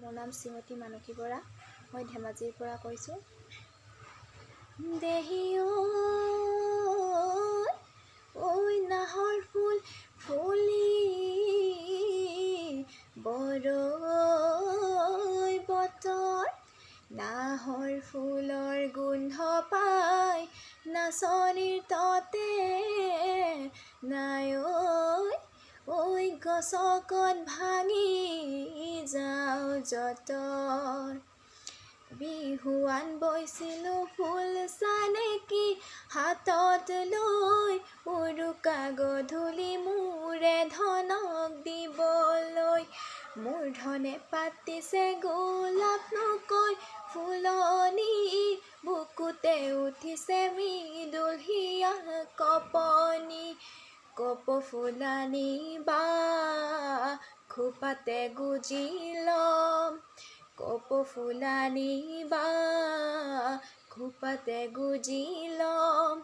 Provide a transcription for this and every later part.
মোৰ নাম শ্ৰীমতী মানসী বৰা। মই ধেমাজিৰ পৰা কৈছোঁ। দেহিও ঐ নাহৰ ফুল ফুলি বৰৈ বতৰ, নাহৰ ফুলৰ গোন্ধ পাই নাচনীৰ ততে নাই ঐ গছকত ভাঙি যাওঁ যতৰ। বিহুৱান বৈছিলোঁ ফুল চানেকি হাতত লৈ, উৰুকা গধূলি মোৰে ধনক দিবলৈ। মোৰ ধনে পাতিছে গোলাপ নকৈ ফুলনি, বুকুতে উঠিছে মৃদুল হিয়া কপনি। কপৌফুলানি বা খোপাতে গুজি ল'ম, কপৌফুলানি বা খোপাতে গুজি ল'ম।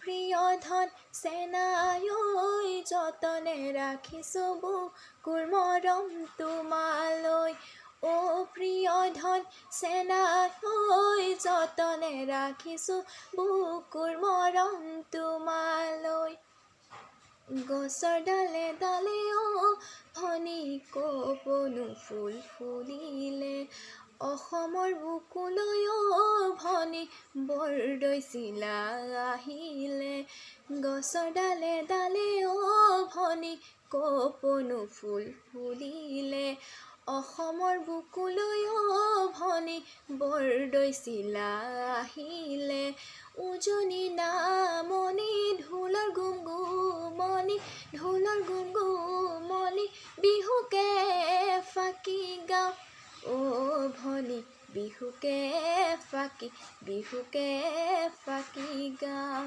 প্ৰিয় ধন চেনাই যতনে ৰাখিছোঁ বুকুৰ মৰম তোমালৈ। প্ৰিয় ধন চেনাই যতনে ৰাখিছোঁ বুকুৰ মৰম তোমালৈ। গছৰ ডালে ডালে ভনী কপৌনো ফুল ফুলিলে, অসমৰ বুকুলৈ ভনী বৰদৈচিলা আহিলে। গছৰ ডালে ডালে ভনী কপৌনো ফুল ফুলিলে, অসমৰ বুকুলৈ ভনী বৰদৈচিলা আহিলে। উজনি নামনি ঢোলৰ গুমগুমনি, ঢোলৰ গুমগুমনি, বিহুকে ফাঁকি গাওঁ ভনী, বিহুকে ফাঁকি গাওঁ।